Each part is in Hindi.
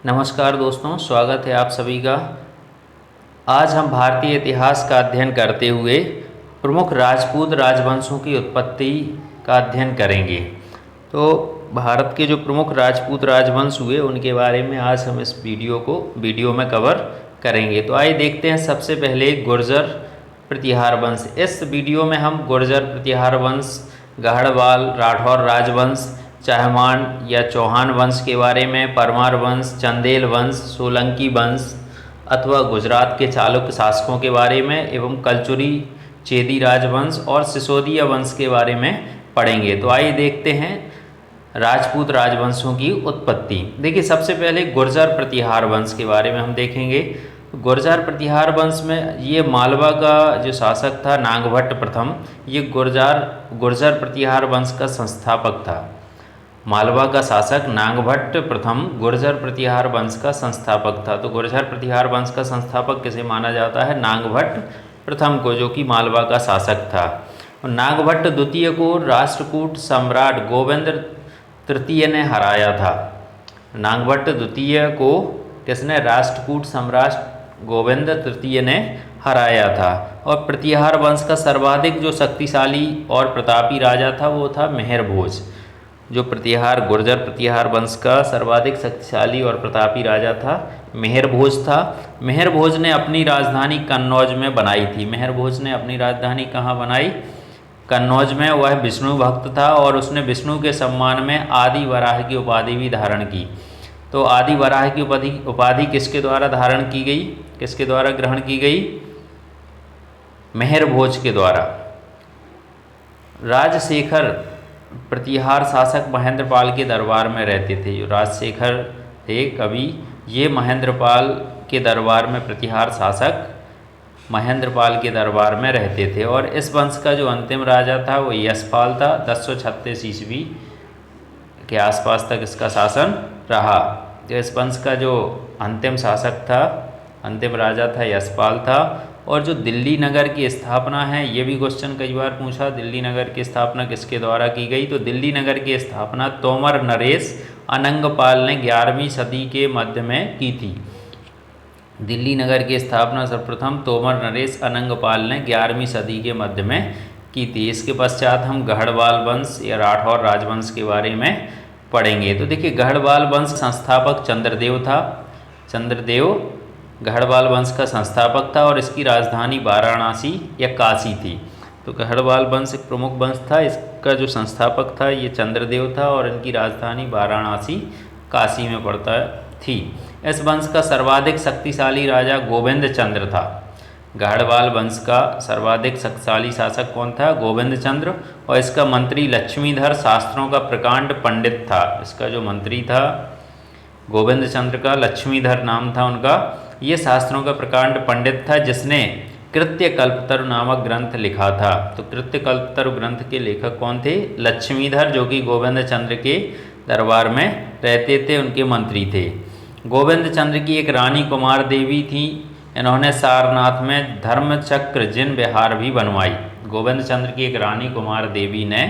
नमस्कार दोस्तों, स्वागत है आप सभी का। आज हम भारतीय इतिहास का अध्ययन करते हुए प्रमुख राजपूत राजवंशों की उत्पत्ति का अध्ययन करेंगे। तो भारत के जो प्रमुख राजपूत राजवंश हुए उनके बारे में आज हम इस वीडियो में कवर करेंगे। तो आइए देखते हैं सबसे पहले गुर्जर प्रतिहार वंश। इस वीडियो में हम गुर्जर प्रतिहार वंश, गढ़वाल, राठौर राजवंश, चाहमान या चौहान वंश के बारे में, परमार वंश, चंदेल वंश, सोलंकी वंश अथवा गुजरात के चालुक्य शासकों के बारे में एवं कलचुरी चेदी राजवंश और सिसोदिया वंश के बारे में पढ़ेंगे। तो आइए देखते हैं राजपूत राजवंशों की उत्पत्ति। देखिए, सबसे पहले गुर्जर प्रतिहार वंश के बारे में हम देखेंगे। गुर्जर प्रतिहार वंश में ये मालवा का जो शासक था नागभट्ट प्रथम, ये गुर्जर प्रतिहार वंश का संस्थापक था। मालवा का शासक नागभट्ट प्रथम गुर्जर प्रतिहार वंश का संस्थापक था। तो गुर्जर प्रतिहार वंश का संस्थापक किसे माना जाता है? नागभट्ट प्रथम को, जो कि मालवा का शासक था। नागभट्ट द्वितीय को राष्ट्रकूट सम्राट गोविंद तृतीय ने हराया था। नागभट्ट द्वितीय को किसने? राष्ट्रकूट सम्राट गोविंद तृतीय ने हराया था। और प्रतिहार वंश का सर्वाधिक जो शक्तिशाली और प्रतापी राजा था वो था मेहर भोज। जो गुर्जर प्रतिहार वंश का सर्वाधिक शक्तिशाली और प्रतापी राजा था मेहर भोज था। मेहर भोज ने अपनी राजधानी कन्नौज में बनाई थी। मेहर भोज ने अपनी राजधानी कहाँ बनाई? कन्नौज में। वह विष्णु भक्त था और उसने विष्णु के सम्मान में आदि वराह की उपाधि भी धारण की। तो आदि वराह की उपाधि किसके द्वारा धारण की गई, किसके द्वारा ग्रहण की गई? मेहर भोज के द्वारा। राजशेखर प्रतिहार शासक महेंद्रपाल के दरबार में रहते थे। जो राजशेखर थे कवि, ये महेंद्रपाल के दरबार में, प्रतिहार शासक महेंद्रपाल के दरबार में रहते थे। और इस वंश का जो अंतिम राजा था वो यशपाल था। 1036 ईस्वी के आसपास तक इसका शासन रहा। तो इस वंश का जो अंतिम शासक था, अंतिम राजा था, यशपाल था। और जो दिल्ली नगर की स्थापना है, ये भी क्वेश्चन कई बार पूछा, दिल्ली नगर की स्थापना किसके द्वारा की गई? तो दिल्ली नगर की स्थापना तोमर नरेश अनंगपाल ने 11वीं सदी के मध्य में की थी। दिल्ली नगर की स्थापना सर्वप्रथम तोमर नरेश अनंगपाल ने 11वीं सदी के मध्य में की थी। इसके पश्चात हम गढ़वाल वंश या राठौर राजवंश के बारे में पढ़ेंगे। तो देखिए, गढ़वाल वंश संस्थापक चंद्रदेव था। चंद्रदेव गढ़वाल वंश का संस्थापक था और इसकी राजधानी वाराणसी या काशी थी। तो गढ़वाल वंश एक प्रमुख वंश था। इसका जो संस्थापक था ये चंद्रदेव था और इनकी राजधानी वाराणसी काशी में पड़ता थी। इस वंश का सर्वाधिक शक्तिशाली राजा गोविंद चंद्र था। गढ़वाल वंश का सर्वाधिक शक्तिशाली शासक कौन था? गोविंद चंद्र। और इसका मंत्री लक्ष्मीधर शास्त्रों का प्रकांड पंडित था। इसका जो मंत्री था गोविंद चंद्र का, लक्ष्मीधर नाम था उनका, ये शास्त्रों का प्रकांड पंडित था जिसने कृत्यकल्पतरु नामक ग्रंथ लिखा था। तो कृत्यकल्पतरु ग्रंथ के लेखक कौन थे? लक्ष्मीधर, जो कि गोविंद चंद्र के दरबार में रहते थे, उनके मंत्री थे। गोविंद चंद्र की एक रानी कुमार देवी थी। इन्होंने सारनाथ में धर्मचक्र जिन विहार भी बनवाई। गोविंद चंद्र की एक रानी कुमार देवी ने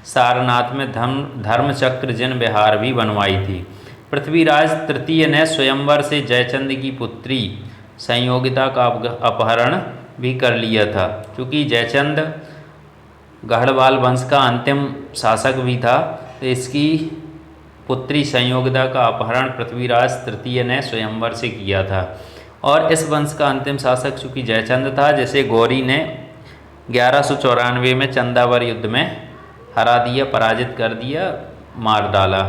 सारनाथ में धर्मचक्र जिन विहार भी बनवाई थी। पृथ्वीराज तृतीय ने स्वयंवर से जयचंद की पुत्री संयोगिता का अपहरण भी कर लिया था। क्योंकि जयचंद गढ़वाल वंश का अंतिम शासक भी था, तो इसकी पुत्री संयोगिता का अपहरण पृथ्वीराज तृतीय ने स्वयंवर से किया था। और इस वंश का अंतिम शासक चूँकि जयचंद था, जिसे गौरी ने 1194 में चंदावर युद्ध में हरा दिया, पराजित कर दिया, मार डाला।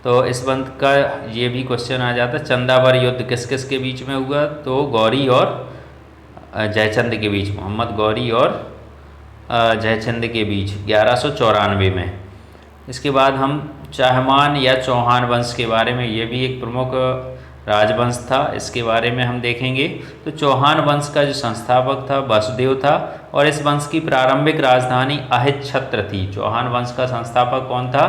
तो इस वंश का ये भी क्वेश्चन आ जाता है, चंदावर युद्ध किस किस के बीच में हुआ? तो गौरी और जयचंद के बीच, मोहम्मद गौरी और जयचंद के बीच 1194 में। इसके बाद हम चाहमान या चौहान वंश के बारे में, ये भी एक प्रमुख राजवंश था, इसके बारे में हम देखेंगे। तो चौहान वंश का जो संस्थापक था वसुदेव था और इस वंश की प्रारंभिक राजधानी अहिच्छत्र थी। चौहान वंश का संस्थापक कौन था?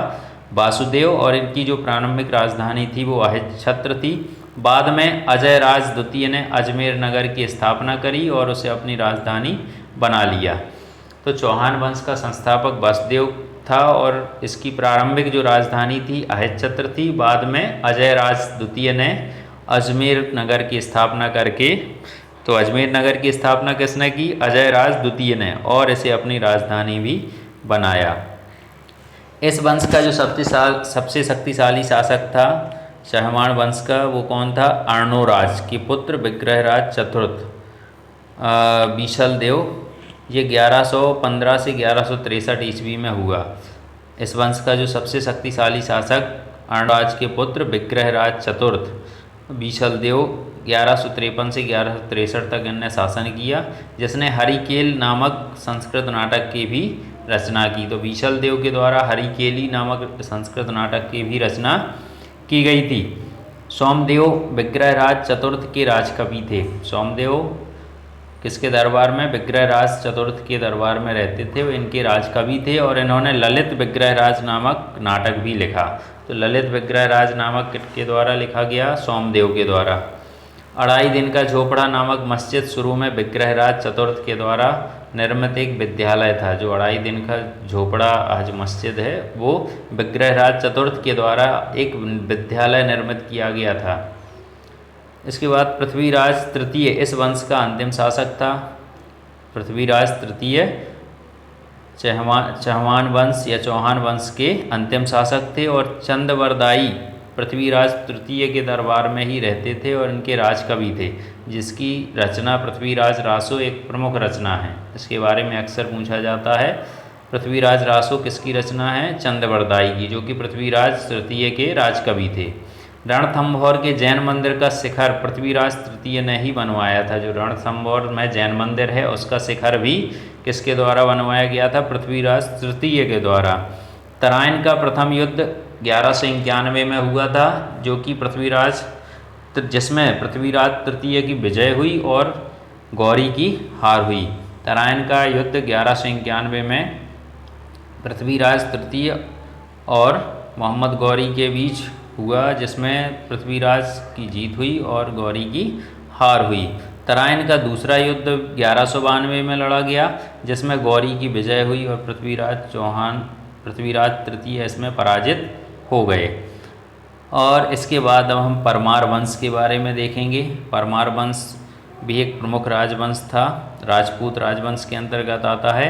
वासुदेव। और इनकी जो प्रारंभिक राजधानी थी वो अहिच्छत्र थी। बाद में अजय राज द्वितीय ने अजमेर नगर की स्थापना करी और उसे अपनी राजधानी बना लिया। तो चौहान वंश का संस्थापक वासुदेव था और इसकी प्रारंभिक जो राजधानी थी अहिच्छत्र थी। बाद में अजय राज द्वितीय ने अजमेर नगर की स्थापना करके, तो अजमेर नगर की स्थापना किसने की? अजय राज द्वितीय ने, और इसे अपनी राजधानी भी बनाया। इस वंश का जो सबसे शक्तिशाली शासक था चहमाण वंश का, वो कौन था? अर्णोराज के पुत्र विग्रहराज चतुर्थ बीशल देव। ये 1115 से 1163 ईस्वी में हुआ। इस वंश का जो सबसे शक्तिशाली शासक अर्णराज के पुत्र विग्रहराज चतुर्थ बीशल देव 1153 से 1163 तक इनने शासन किया, जिसने हरिकेल नामक संस्कृत नाटक की भी रचना की। तो बीशल देव के द्वारा हरिकेली नामक संस्कृत नाटक की भी रचना की गई थी। सोमदेव विग्रहराज चतुर्थ के राजकवि थे। सोमदेव किसके दरबार में? विग्रहराज चतुर्थ के दरबार में रहते थे, वो इनके राजकवि थे और इन्होंने ललित विग्रहराज नामक नाटक भी लिखा। तो ललित विग्रहराज नामक किसके द्वारा लिखा गया? सोमदेव के द्वारा। अढ़ाई दिन का झोपड़ा नामक मस्जिद शुरू में विग्रहराज चतुर्थ के द्वारा निर्मित एक विद्यालय था। जो अढ़ाई दिन का झोपड़ा आज मस्जिद है, वो विग्रहराज चतुर्थ के द्वारा एक विद्यालय निर्मित किया गया था। इसके बाद पृथ्वीराज तृतीय इस वंश का अंतिम शासक था। पृथ्वीराज तृतीय चहमान वंश या चौहान वंश के अंतिम शासक थे और चंदवरदायी पृथ्वीराज तृतीय के दरबार में ही रहते थे और इनके राजकवि थे, जिसकी रचना पृथ्वीराज रासो एक प्रमुख रचना है। इसके बारे में अक्सर पूछा जाता है। पृथ्वीराज रासो किसकी रचना है? चंदवरदायी की, जो कि पृथ्वीराज तृतीय के राजकवि थे। रणथंभौर के जैन मंदिर का शिखर पृथ्वीराज तृतीय ने ही बनवाया था। जो रणथंभौर में जैन मंदिर है, उसका शिखर भी किसके द्वारा बनवाया गया था? पृथ्वीराज तृतीय के द्वारा। तराइन का प्रथम युद्ध 1191 में हुआ था, जो कि जिसमें पृथ्वीराज तृतीय की विजय हुई और गौरी की हार हुई। तराइन का युद्ध 1191 में पृथ्वीराज तृतीय और मोहम्मद गौरी के बीच हुआ, जिसमें पृथ्वीराज की जीत हुई और गौरी की हार हुई। तराइन का दूसरा युद्ध 1192 में लड़ा गया, जिसमें गौरी की विजय हुई और पृथ्वीराज तृतीय इसमें पराजित हो गए। और इसके बाद अब हम परमार वंश के बारे में देखेंगे। परमार वंश भी एक प्रमुख राजवंश था, राजपूत राजवंश के अंतर्गत आता है।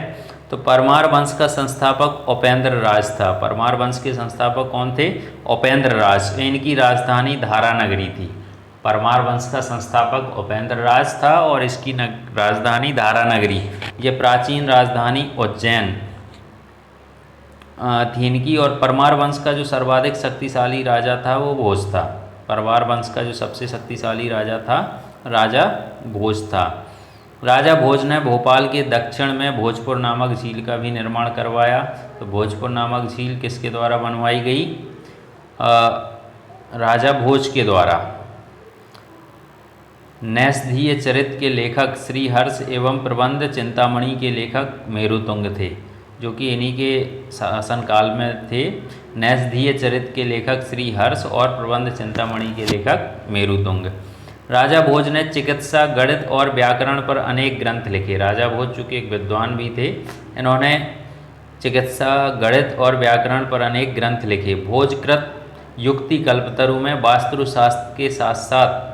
तो परमार वंश का संस्थापक उपेंद्र राज था। परमार वंश के संस्थापक कौन थे? उपेंद्र राज। इनकी राजधानी धारानगरी थी। परमार वंश का संस्थापक उपेंद्र राज था और इसकी राजधानी धारानगरी। ये प्राचीन राजधानी उज्जैन थी इनकी। और परमार वंश का जो सर्वाधिक शक्तिशाली राजा था वो भोज था। परमार वंश का जो सबसे शक्तिशाली राजा था, राजा भोज था। राजा भोज ने भोपाल के दक्षिण में भोजपुर नामक झील का भी निर्माण करवाया। तो भोजपुर नामक झील किसके द्वारा बनवाई गई? राजा भोज के द्वारा। नैषधीय चरित के लेखक श्री हर्ष एवं प्रबंध चिंतामणि के लेखक मेरुतुंग थे, जो कि इन्हीं के शासनकाल में थे। नैषधीय चरित के लेखक श्री हर्ष और प्रबंध चिंतामणि के लेखक मेरुतुंग। राजा भोज ने चिकित्सा, गणित और व्याकरण पर अनेक ग्रंथ लिखे। राजा भोज चूँकि एक विद्वान भी थे, इन्होंने चिकित्सा, गणित और व्याकरण पर अनेक ग्रंथ लिखे। भोजकृत युक्ति कल्पतरु में वास्तुशास्त्र के साथ साथ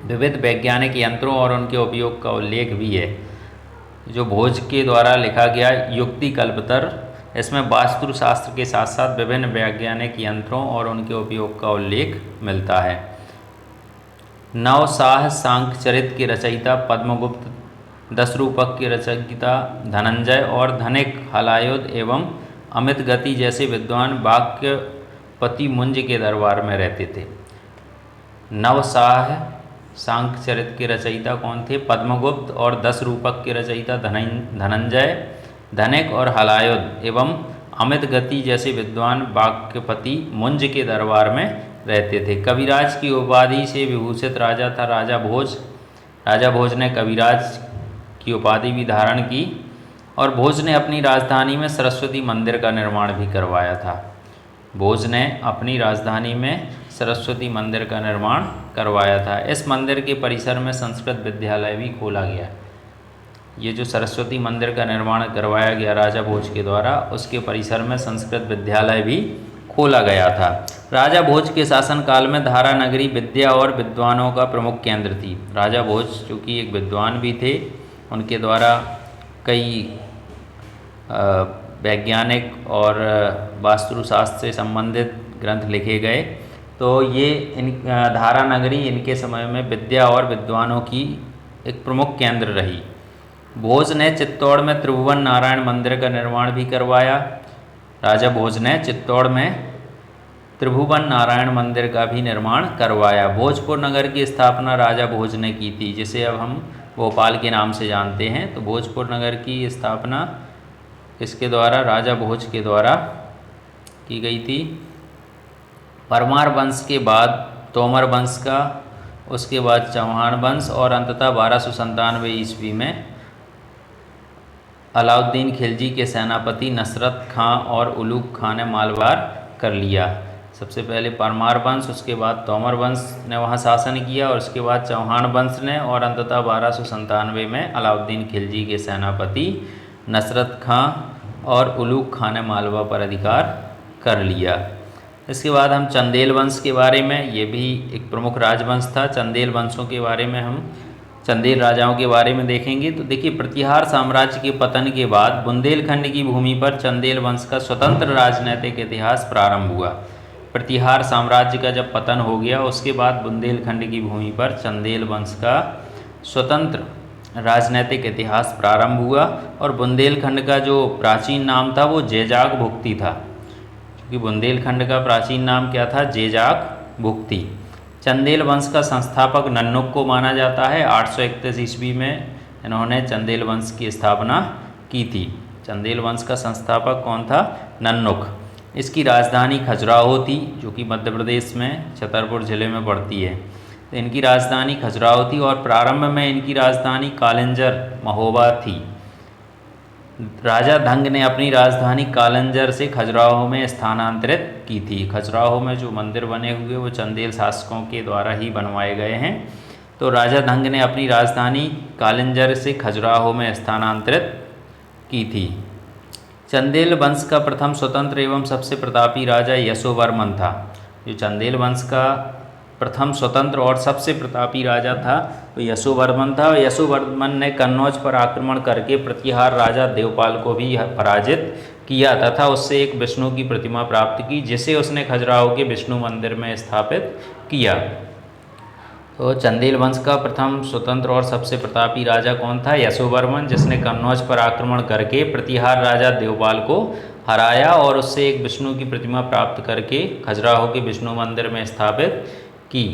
विविध वैज्ञानिक यंत्रों और उनके उपयोग का उल्लेख भी है। जो भोज के द्वारा लिखा गया युक्ति कल्पतर, इसमें वास्तुशास्त्र के साथ साथ विभिन्न वैज्ञानिक यंत्रों और उनके उपयोग का उल्लेख मिलता है। नवसाह सांख्य चरित के रचयिता पद्मगुप्त, 10 रूपक के रचयिता धनंजय और धनिक हलायुध एवं अमित गति जैसे विद्वान वाक्यपति मुंज के दरबार में रहते थे। नवसाह सांख्य चरित के रचयिता कौन थे? पद्मगुप्त। और 10 रूपक के रचयिता धनंजय, धनिक और हलायुध एवं अमित गति जैसे विद्वान वाक्यपति मुंज के दरबार में रहते थे। कविराज की उपाधि से विभूषित राजा था राजा भोज। राजा भोज ने कविराज की उपाधि भी धारण की और भोज ने अपनी राजधानी में सरस्वती मंदिर का निर्माण भी करवाया था। भोज ने अपनी राजधानी में सरस्वती मंदिर का निर्माण करवाया था। इस मंदिर के परिसर में संस्कृत विद्यालय भी खोला गया। ये जो सरस्वती मंदिर का निर्माण करवाया गया राजा भोज के द्वारा, उसके परिसर में संस्कृत विद्यालय भी खोला गया था। राजा भोज के शासनकाल में धारा नगरी विद्या और विद्वानों का प्रमुख केंद्र थी। राजा भोज जो कि एक विद्वान भी थे, उनके द्वारा कई वैज्ञानिक और वास्तुशास्त्र से संबंधित ग्रंथ लिखे गए। तो ये इन धारा नगरी इनके समय में विद्या और विद्वानों की एक प्रमुख केंद्र रही। भोज ने चित्तौड़ में त्रिभुवन नारायण मंदिर का निर्माण भी करवाया। राजा भोज ने चित्तौड़ में त्रिभुवन नारायण मंदिर का भी निर्माण करवाया। भोजपुर नगर की स्थापना राजा भोज ने की थी, जिसे अब हम भोपाल के नाम से जानते हैं। तो भोजपुर नगर की स्थापना इसके द्वारा राजा भोज के द्वारा की गई थी। परमार वंश के बाद तोमर वंश का, उसके बाद चौहान वंश और अंततः 1297 ईस्वी में अलाउद्दीन खिलजी के सेनापति नसरत खां और उलूग खां ने मालवार कर लिया। सबसे पहले परमार वंश, उसके बाद तोमर वंश ने वहाँ शासन किया और उसके बाद चौहान वंश ने, और अंततः 1297 में अलाउद्दीन खिलजी के सेनापति नसरत खां और उलूग खां ने मालवा पर अधिकार कर लिया। इसके बाद हम चंदेल वंश के बारे में, ये भी एक प्रमुख राजवंश था। चंदेल वंशों के बारे में हम चंदेल राजाओं के बारे में देखेंगे। तो देखिए, प्रतिहार साम्राज्य के पतन के बाद बुंदेलखंड की भूमि पर चंदेल वंश का स्वतंत्र राजनैतिक इतिहास प्रारंभ हुआ। प्रतिहार साम्राज्य का जब पतन हो गया, उसके बाद बुंदेलखंड की भूमि पर चंदेल वंश का स्वतंत्र राजनैतिक इतिहास प्रारंभ हुआ। और बुंदेलखंड का जो प्राचीन नाम था वो जेजाग भुक्ति था, क्योंकि बुंदेलखंड का प्राचीन नाम क्या था? जेजाग भुक्ति। चंदेल वंश का संस्थापक नन्नुक को माना जाता है। 831 ईस्वी में इन्होंने चंदेल वंश की स्थापना की थी। चंदेल वंश का संस्थापक कौन था? नन्नुक। इसकी राजधानी खजुराहो थी, जो कि मध्य प्रदेश में छतरपुर जिले में पड़ती है। तो इनकी राजधानी खजुराहो थी और प्रारंभ में इनकी राजधानी कालिंजर महोबा थी। राजा धंग ने अपनी राजधानी कालिंजर से खजुराहो में स्थानांतरित की थी। खजुराहो में जो मंदिर बने हुए वो चंदेल शासकों के द्वारा ही बनवाए गए हैं। तो राजा धंग ने अपनी राजधानी कालिंजर से खजुराहो में स्थानांतरित की थी। चंदेल वंश का प्रथम स्वतंत्र एवं सबसे प्रतापी राजा यशोवर्मन था। जो चंदेल वंश का प्रथम स्वतंत्र और सबसे प्रतापी राजा था तो यशोवर्मन था। यशोवर्मन ने कन्नौज पर आक्रमण करके प्रतिहार राजा देवपाल को भी पराजित किया तथा उससे एक विष्णु की प्रतिमा प्राप्त की, जिसे उसने खजुराहो के विष्णु मंदिर में स्थापित किया। तो चंदेल वंश का प्रथम स्वतंत्र और सबसे प्रतापी राजा कौन था? यशोवर्मन, जिसने कन्नौज पर आक्रमण करके प्रतिहार राजा देवपाल को हराया और उससे एक विष्णु की प्रतिमा प्राप्त करके खजुराहो के विष्णु मंदिर में स्थापित की।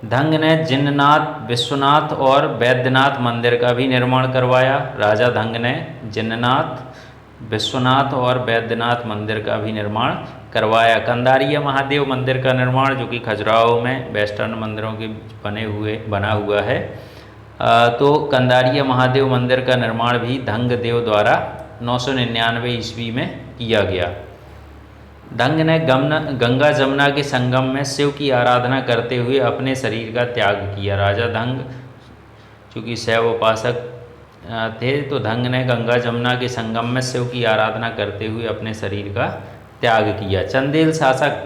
धंग ने जिन्नाथ, विश्वनाथ और वैद्यनाथ मंदिर का भी निर्माण करवाया। राजा धंग ने जिन्नाथ, विश्वनाथ और वैद्यनाथ मंदिर का भी निर्माण करवाया। कंदारिया महादेव मंदिर का निर्माण, जो कि खजुराहो में वेस्टर्न मंदिरों के बना हुआ है, तो कंदारिया महादेव मंदिर का निर्माण भी धंग देव द्वारा 999 ईस्वी में किया गया। धंग ने गंगा जमुना के संगम में शिव की आराधना करते हुए अपने शरीर का त्याग किया। राजा धंग चूँकि शैव उपासक थे, तो धंग ने गंगा जमुना के संगम में शिव की आराधना करते हुए अपने शरीर का त्याग किया। चंदेल शासक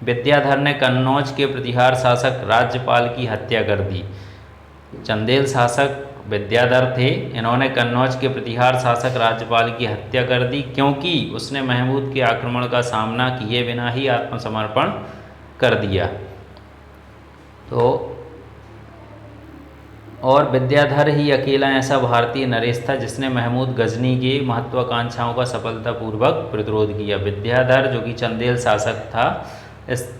विद्याधर ने कन्नौज के प्रतिहार शासक राज्यपाल की हत्या कर दी। चंदेल शासक विद्याधर थे, इन्होंने कन्नौज के प्रतिहार शासक राज्यपाल की हत्या कर दी, क्योंकि उसने महमूद के आक्रमण का सामना किए बिना ही आत्मसमर्पण कर दिया। तो और विद्याधर ही अकेला ऐसा भारतीय नरेश था जिसने महमूद गजनी की महत्वाकांक्षाओं का सफलतापूर्वक प्रतिरोध किया। विद्याधर जो कि चंदेल शासक था,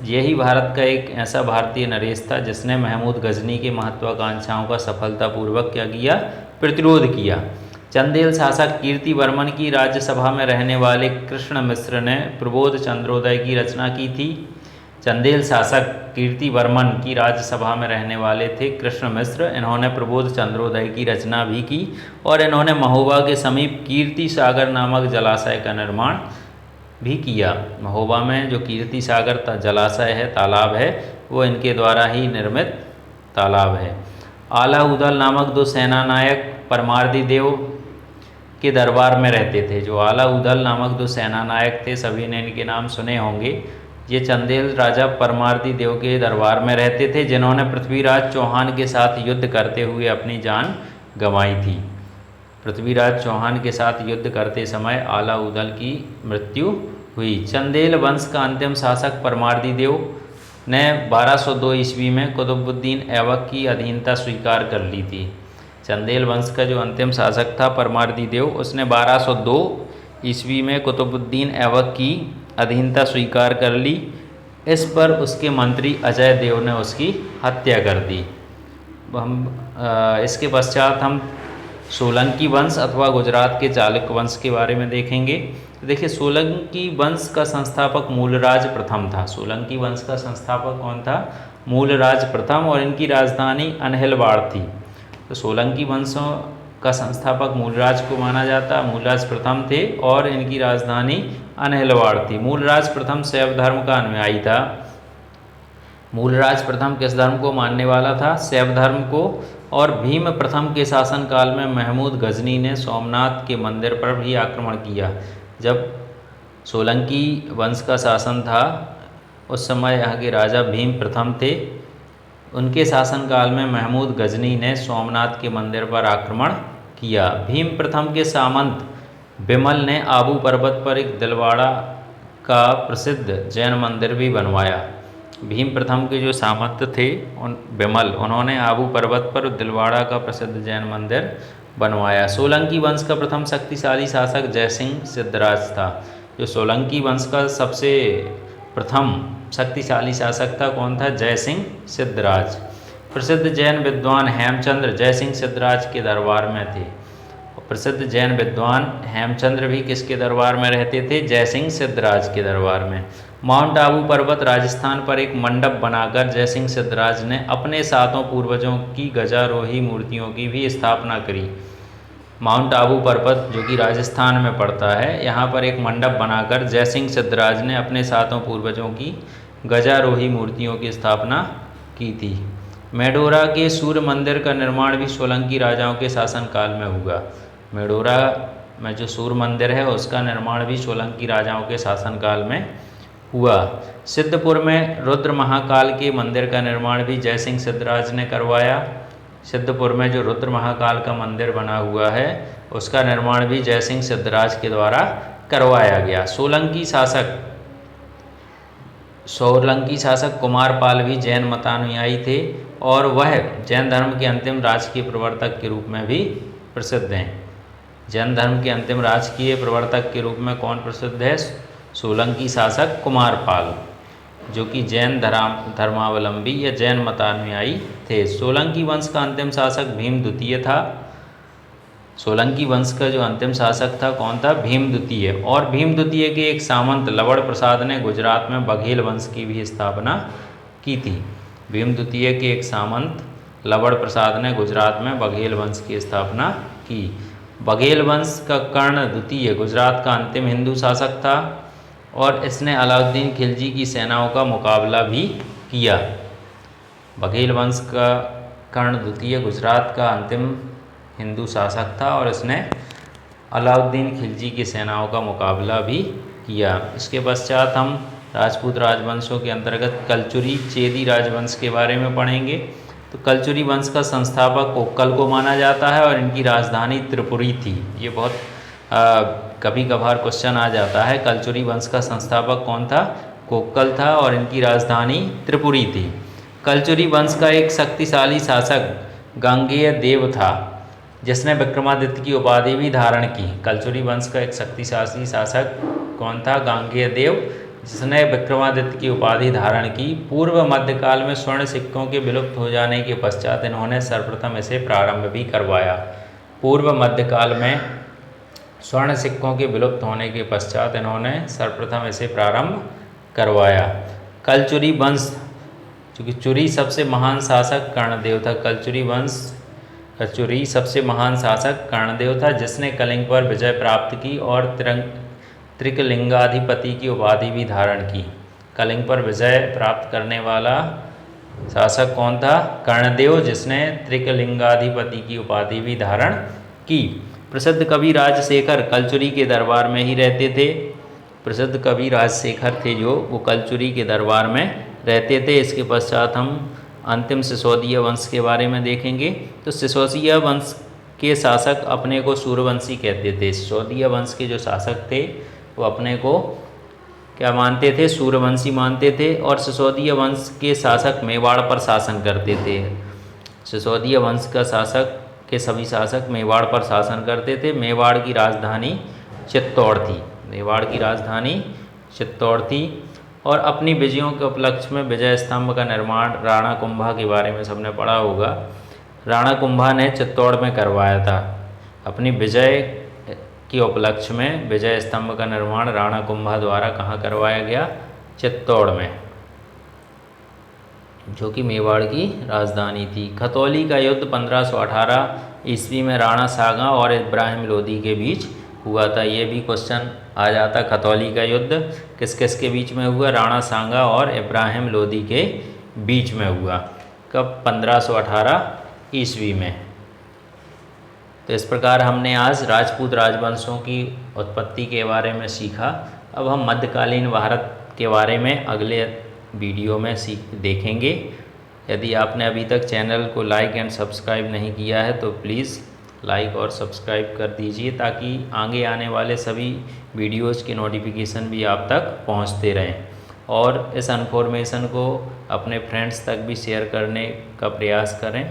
यही भारत का एक ऐसा भारतीय नरेश था जिसने महमूद गजनी के महत्वाकांक्षाओं का सफलतापूर्वक क्या किया? प्रतिरोध किया। चंदेल शासक कीर्तिवर्मन की राज्यसभा में रहने वाले कृष्ण मिश्र ने प्रबोध चंद्रोदय की रचना की थी। चंदेल शासक कीर्तिवर्मन की राज्यसभा में रहने वाले थे कृष्ण मिश्र, इन्होंने प्रबोध चंद्रोदय की रचना भी की और इन्होंने महोबा के समीप कीर्ति सागर नामक जलाशय का निर्माण भी किया। महोबा में जो कीर्ति सागर जलाशय है, तालाब है, वो इनके द्वारा ही निर्मित तालाब है। आला उदल नामक दो सेना नायक परमार्दी देव के दरबार में रहते थे। जो आला उदल नामक दो सेना नायक थे, सभी ने इनके नाम सुने होंगे। ये चंदेल राजा परमार्दी देव के दरबार में रहते थे, जिन्होंने पृथ्वीराज चौहान के साथ युद्ध करते हुए अपनी जान गंवाई थी। पृथ्वीराज चौहान के साथ युद्ध करते समय आला उदल की मृत्यु हुई। चंदेल वंश का अंतिम शासक परमार्दी देव ने 1202 ईस्वी में कुतुबुद्दीन ऐबक की अधीनता स्वीकार कर ली थी। चंदेल वंश का जो अंतिम शासक था परमार्दी देव, उसने 1202 ईस्वी में कुतुबुद्दीन ऐबक की अधीनता स्वीकार कर ली। इस पर उसके मंत्री अजय देव ने उसकी हत्या कर दी। इसके पश्चात हम सोलंकी वंश अथवा गुजरात के चालुक्य वंश के बारे में देखेंगे। तो देखिए, सोलंकी वंश का संस्थापक मूलराज प्रथम था। सोलंकी वंश का संस्थापक कौन था? मूलराज प्रथम, और इनकी राजधानी अनहिलवाड़ थी। तो सोलंकी वंशों का संस्थापक मूलराज को माना जाता, मूलराज प्रथम थे और इनकी राजधानी अनहिलवाड़ थी। मूलराज प्रथम शैव धर्म का अनुयायी था। मूलराज प्रथम किस धर्म को मानने वाला था? शैव धर्म को। और भीम प्रथम के शासनकाल में महमूद गजनी ने सोमनाथ के मंदिर पर भी आक्रमण किया। जब सोलंकी वंश का शासन था, उस समय यहाँ के राजा भीम प्रथम थे। उनके शासनकाल में महमूद गजनी ने सोमनाथ के मंदिर पर आक्रमण किया। भीम प्रथम के सामंत बिमल ने आबू पर्वत पर एक दिलवाड़ा का प्रसिद्ध जैन मंदिर भी बनवाया। भीम प्रथम के जो सामंत थे बिमल, उन्होंने आबू पर्वत पर दिलवाड़ा का प्रसिद्ध जैन मंदिर बनवाया। सोलंकी वंश का प्रथम शक्तिशाली शासक जयसिंह सिद्धराज था। जो सोलंकी वंश का सबसे प्रथम शक्तिशाली शासक था, कौन था? जयसिंह सिद्धराज। प्रसिद्ध जैन विद्वान हेमचंद्र जयसिंह सिद्धराज के दरबार में थे। प्रसिद्ध जैन विद्वान हेमचंद्र भी किसके दरबार में रहते थे? जयसिंह सिद्धराज के दरबार में। माउंट आबू पर्वत राजस्थान पर एक मंडप बनाकर जयसिंह सिद्धराज ने अपने सातों पूर्वजों की गजारोही मूर्तियों की भी स्थापना करी। माउंट आबू पर्वत जो कि राजस्थान में पड़ता है, यहाँ पर एक मंडप बनाकर जयसिंह सिद्धराज ने अपने सातों पूर्वजों की गजारोही मूर्तियों की स्थापना की थी। मेडोरा के सूर्य मंदिर का निर्माण भी सोलंकी राजाओं के शासनकाल में हुआ। मेडोरा में जो सूर्य मंदिर है, उसका निर्माण भी सोलंकी राजाओं के शासनकाल में हुआ। सिद्धपुर में रुद्र महाकाल के मंदिर का निर्माण भी जयसिंह सिद्धराज ने करवाया। सिद्धपुर में जो रुद्र महाकाल का मंदिर बना हुआ है, उसका निर्माण भी जयसिंह सिद्धराज के द्वारा करवाया गया। सोलंकी शासक कुमारपाल भी जैन मतानुयायी थे और वह जैन धर्म के अंतिम राजकीय प्रवर्तक के रूप में भी प्रसिद्ध हैं। जैन धर्म के अंतिम राजकीय प्रवर्तक के रूप में कौन प्रसिद्ध है? सोलंकी शासक कुमारपाल, जो कि जैन धर्मावलंबी या जैन मतानुयायी थे। सोलंकी वंश का अंतिम शासक भीम द्वितीय था। सोलंकी वंश का जो अंतिम शासक था, कौन था? भीम द्वितीय। और भीम द्वितीय के एक सामंत लवड़ प्रसाद ने गुजरात में बघेल वंश की भी स्थापना की थी। भीम द्वितीय के एक सामंत लवड़ प्रसाद ने गुजरात में बघेल वंश की स्थापना की। बघेल वंश का कर्ण द्वितीय गुजरात का अंतिम हिंदू शासक था और इसने अलाउद्दीन खिलजी की सेनाओं का मुकाबला भी किया। बघेल वंश का कर्ण द्वितीय गुजरात का अंतिम हिंदू शासक था और इसने अलाउद्दीन खिलजी की सेनाओं का मुकाबला भी किया। इसके पश्चात हम राजपूत राजवंशों के अंतर्गत कलचुरी चेदी राजवंश के बारे में पढ़ेंगे। तो कलचुरी वंश का संस्थापक कोक्कल को माना जाता है और इनकी राजधानी त्रिपुरी थी। ये बहुत कभी कभार क्वेश्चन आ जाता है। कलचुरी वंश का संस्थापक कौन था? कोक्कल था और इनकी राजधानी त्रिपुरी थी। कलचुरी वंश का एक शक्तिशाली शासक गांगेय देव था, जिसने विक्रमादित्य की उपाधि भी धारण की। कलचुरी वंश का एक शक्तिशाली शासक कौन था? गांगेय देव, जिसने विक्रमादित्य की उपाधि धारण की। पूर्व मध्यकाल में स्वर्ण सिक्कों के विलुप्त हो जाने के पश्चात इन्होंने सर्वप्रथम इसे प्रारंभ भी करवाया। पूर्व मध्यकाल में स्वर्ण सिक्कों के विलुप्त होने के पश्चात इन्होंने सर्वप्रथम इसे प्रारंभ करवाया। कलचुरी वंश, चूँकि चुरी सबसे महान शासक कर्णदेव था। कलचुरी सबसे महान शासक कर्णदेव था, जिसने कलिंग पर विजय प्राप्त की और त्रिकलिंगाधिपति की उपाधि भी धारण की। कलिंग पर विजय प्राप्त करने वाला शासक कौन था? कर्णदेव, जिसने त्रिकलिंगाधिपति की उपाधि भी धारण की। प्रसिद्ध कवि राजशेखर कलचुरी के दरबार में ही रहते थे। प्रसिद्ध कवि राजशेखर थे जो, वो कलचुरी के दरबार में रहते थे। इसके पश्चात हम अंतिम सिसोदिया वंश के बारे में देखेंगे। तो सिसोदिया वंश के शासक अपने को सूर्यवंशी कहते थे। सिसोदिया वंश के जो शासक थे वो अपने को क्या मानते थे? सूर्यवंशी मानते थे। और सिसोदिया वंश के शासक मेवाड़ पर शासन करते थे। सिसोदिया वंश का शासक के सभी शासक मेवाड़ पर शासन करते थे। मेवाड़ की राजधानी चित्तौड़ थी। मेवाड़ की राजधानी चित्तौड़ थी। और अपनी विजयों के उपलक्ष्य में विजय स्तंभ का निर्माण राणा कुंभा के बारे में सबने पढ़ा होगा। राणा कुंभा ने चित्तौड़ में करवाया था। अपनी विजय के उपलक्ष्य में विजय स्तंभ का निर्माण राणा कुंभा द्वारा कहाँ करवाया गया? चित्तौड़ में, जो कि मेवाड़ की राजधानी थी। खतौली का युद्ध 1518 ईस्वी में राणा सागा और इब्राहिम लोदी के बीच हुआ था। ये भी क्वेश्चन आ जाता। खतौली का युद्ध किस किस के बीच में हुआ? राणा सागा और इब्राहिम लोदी के बीच में हुआ। कब? 1518 ईस्वी में। तो इस प्रकार हमने आज राजपूत राजवंशों की उत्पत्ति के बारे में सीखा। अब हम मध्यकालीन भारत के बारे में अगले वीडियो में देखेंगे। यदि आपने अभी तक चैनल को लाइक एंड सब्सक्राइब नहीं किया है तो प्लीज़ लाइक और सब्सक्राइब कर दीजिए, ताकि आगे आने वाले सभी वीडियोज़ की नोटिफिकेशन भी आप तक पहुंचते रहें। और इस इन्फॉर्मेशन को अपने फ्रेंड्स तक भी शेयर करने का प्रयास करें।